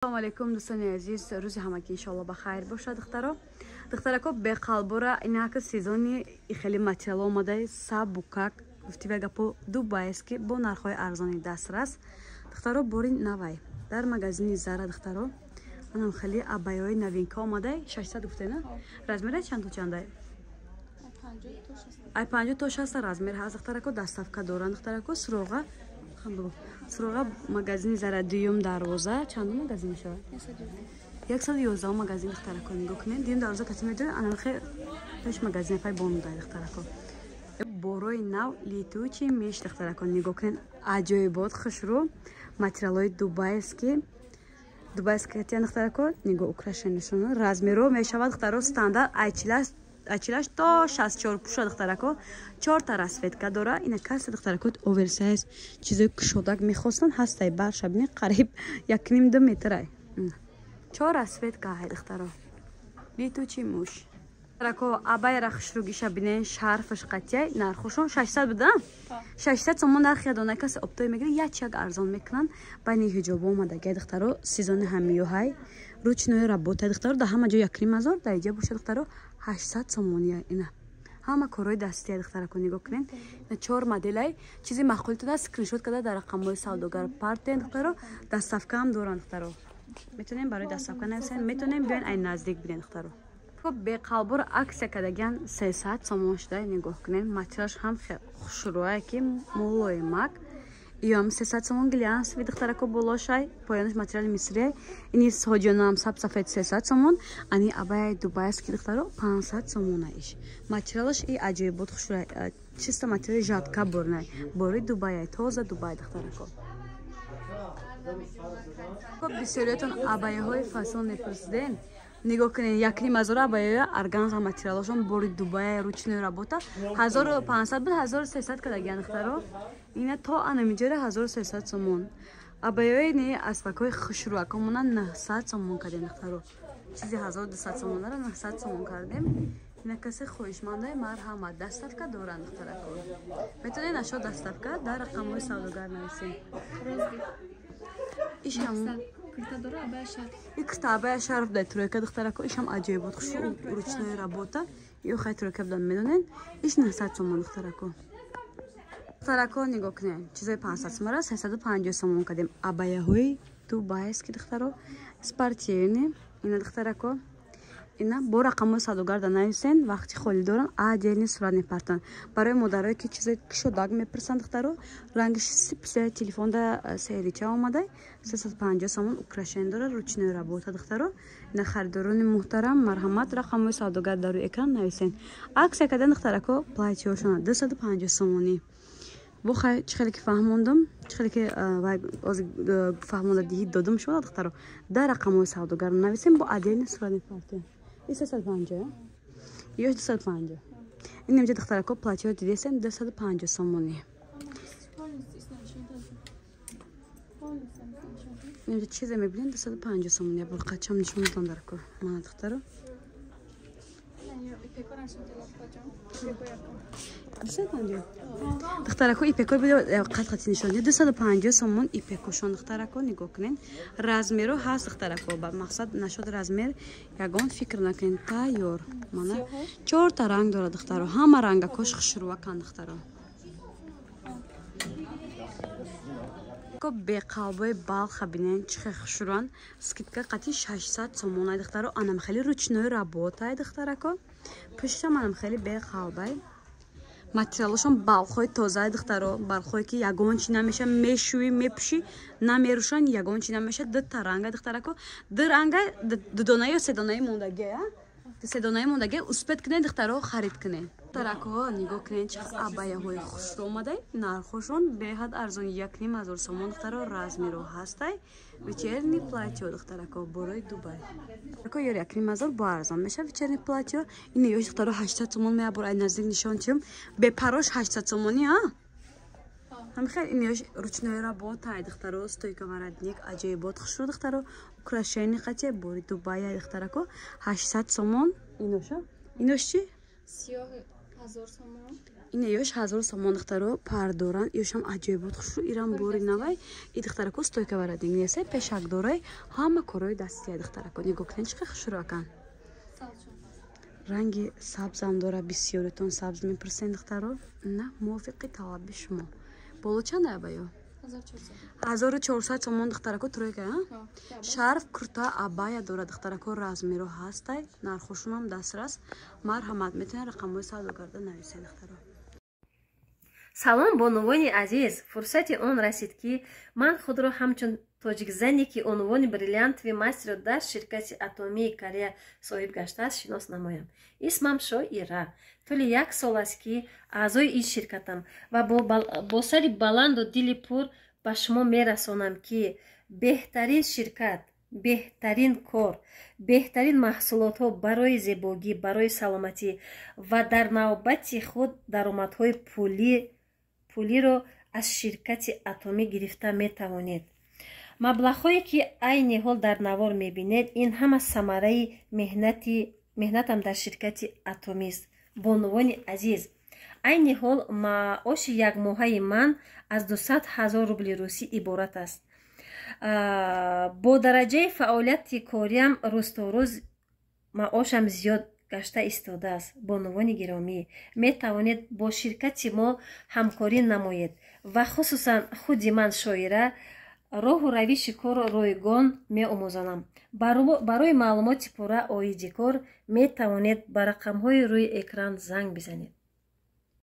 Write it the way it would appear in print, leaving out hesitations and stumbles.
Assalomu alaykum do'stoni aziz, ro'zi hamaki inshaalloh baxayr boshad духтарако беқалбура инака сезони ихели материал омадаи сабукак гуфтивагапо дубайс ки бо нархои арзони дастрас духтаро бори навай дар магазини Zara духтаро манам хели абайои новинка омадаи 600 гуфтена размери чанд то чандай ай 50 то 60 размер ҳаст духтарако даставка доранд духтарако суроға суроға магазини Zara дуюм дарвоза чанд магазин мешавад 111 магазин духтарако нигоҳ кунед дуюм дарвоза кати медонед анахе пеш магазин пай бонудай духтарако борои нав литучи меш духтарако нигоҳ кунед аҷоибот хушрӯ материалои дубайски кати духтарако нигоҳ украшенишон размеро мешавад духтаро стандарт айчилаш то 64 пуша духтарако 4 та расветка дора ина каси духтарако оверсайз чизои кушодак мехостан ҳастай баршабини қариб 1.5 метрай 4 расветка ҳай духтаро литучи муш духтарако абайра хушрӯ гиша бинен шарфаш қатияй нархушон 600 будан 600 сомон нархи ядона каси оптoi мегири як арзон мекунан байни ҳиҷобо омадагай духтаро сезони ҳамиёҳай ручной работа духтаро да ҳама ҷо 1000 да иҷа боша духтаро 800 сомония ина ҳама корои дастия духтарако нигоҳ кунед 4 моделай чизи махқулитуда скриншот када дар рақамҳои савдогар партен духтаро даставка ҳам доранд духтаро метонем барои даставка нависен метонем биёен ай наздик бинен духтаро беқалбур аксия кадаган 300 сомон шудай нигоҳ кунед материалш ҳам хушрӯа ки мулоимак иём 300 сомон глянсви духтарако болошай поянаш материали мисрияй ини ҳоҷиёнам сабсафед 300 сомон ани абаяи дубайски духтаро 500 сомонаиш материалаш и аҷоибот хушрӯа чиста материали жатка борнай бори дубаяй тоза дубай духтарако бисёриятон абаяҳои фасон мепурсиден нигоҳ кунед 1,5 абаяя арганза материалошон бори дубай ручной работа 1500 буд 1300 кадаган духтаро ина то анамиҷора 1300 сомон абаяи не аспакҳои хушрӯа комона 900 сомон кардем духтаро чизи 1200 сомонара 900 сомон кардем ина каси хоҳишмандаи марҳамат даставка доранд духтарако метонед ашо даставка дар рақамҳои савдогар нависем икрта абая шарф дай тройка духтарако ишам аҷоибот хуш ручной работа ё хай тройка будан медонед иш 900 сомон духтарако духтарако нигоҳ кунед чизои 500 сомонра 350 сомон кардем абаяҳои дубайски духтаро спортивни ина духтарако ина бо рақамҳои савдогар да нависен вақти холӣ доран отдельни сурат мепартанд барои модарое ки чизои кушодак мепурсанд духтаро рангиш сипсе телефонда серича омадай 350 сомон украшен дора ручной работа духтаро ина харидорони муҳтарам марҳамат рақамҳои савдогар дар рӯи экран нависен аксия кардан духтарако платиёшона 250 сомонӣ бо хай чӣ хеле ки фаҳмондам чӣ хеле ки фаҳмонда диҳӣ додам шуда духтаро дар рақамҳои савдогар нависем бо отдельни сурат мепартем 350 ё 250 ин имҷа духтарако платиё дидесем 250 сомонӣ имҷа чизе мебинем 250 сомонӣ бурқачам нишон додам дарко мана духтаро духтарако ипеко қатқати нишон 250 сомон ипекошон духтарако нигоҳ кунед размеро ҳаст духтарако ба мақсад нашуд размер ягон фикр накунед тайёр мана 4 та ранг дорад духтаро ҳама рангакош хушрӯакан духтаро беқалбои балха бинен чихе хушрӯан скидка қати 600 сомонай духтаро анам хели ручной работай духтарако пушта манам хели беқалбай материалошон балхои тозаи духтаро балхое ки ягон чи намеша мешӯӣ мепӯшӣ намерӯшан ягон чи намеша ду та ранга духтарако ду ранга дудонаи ё седонаи мондагия седонаи мондагия успет кунед духтаро харид кунед духтарако нигоҳ кунед чӣ абаяҳои хушрӯ омадай нархошон беҳад арзони 1500 сомон духтаро размеро ҳастай вечерни платиё духтарако борои дубай духтарако ёр 1500 бо арзон меша вечерни платиё ин ёш духтаро 800 сомон мея бор ай наздик нишон чим бепарош 800 сомони ҳамихел ин ёш ручной работа духтаро стойка воротник аҷоибот хушрӯ духтаро украшени қатия бори дубай духтарако 800 сомон иноша инош чи 1000 сомон ин ёш 1000 сомон дихтаро пардоран ёшам аҷоибот хушу ирам бори навай и дихтарако стойка варадинг несе пешак дорай ҳама корои дастия дихтарако нигоҳ кунед чӣ хушрӯакан ранги сабзам дора бисёретон сабз мепурсен дихтаро на мувофиқи талаби шумо боло чанд абаё 1400 сомон дихтарако тройка шарф курта абая дора дихтарако размеро ҳастай нархушунам дастрас марҳамат метавонед рақамҳои савдогарда нависед дихтаро салом бонувони азиз фурсати он расид ки ман худро ҳамчун тоҷикзане ки унвони бриллиантови мастеро дар ширкати атомии корея соҳиб гаштааст шинос намоям исмам шоира тӯли 1 сол аст ки аъзои ин ширкатам ва бо сари баланду дили пур ба шумо мерасонам ки беҳтарин ширкат беҳтарин кор беҳтарин маҳсулотҳо барои зебогӣ барои саломатӣ ва дар навбати худ даромадҳои пулиро аз ширкати атомӣ гирифта метавонед маблағҳое ки айни ҳол дар навор мебинед ин ҳама самараи меҳнатам дар ширкати атомист бонувони азиз айни ҳол маоши якмоҳаи ман аз 200 000 рубли русӣ иборат аст бо дараҷаи фаъолияти кориям рӯзторӯз маошам зиёд гашта истодааст бонувони гиромӣ метавонед бо ширкати мо ҳамкорӣ намоед ва хусусан худи ман шоира роҳу равиши корро ройгон меомӯзонам барои маълумоти пурра оиди кор метавонед ба рақамҳои рӯи экран занг бизанед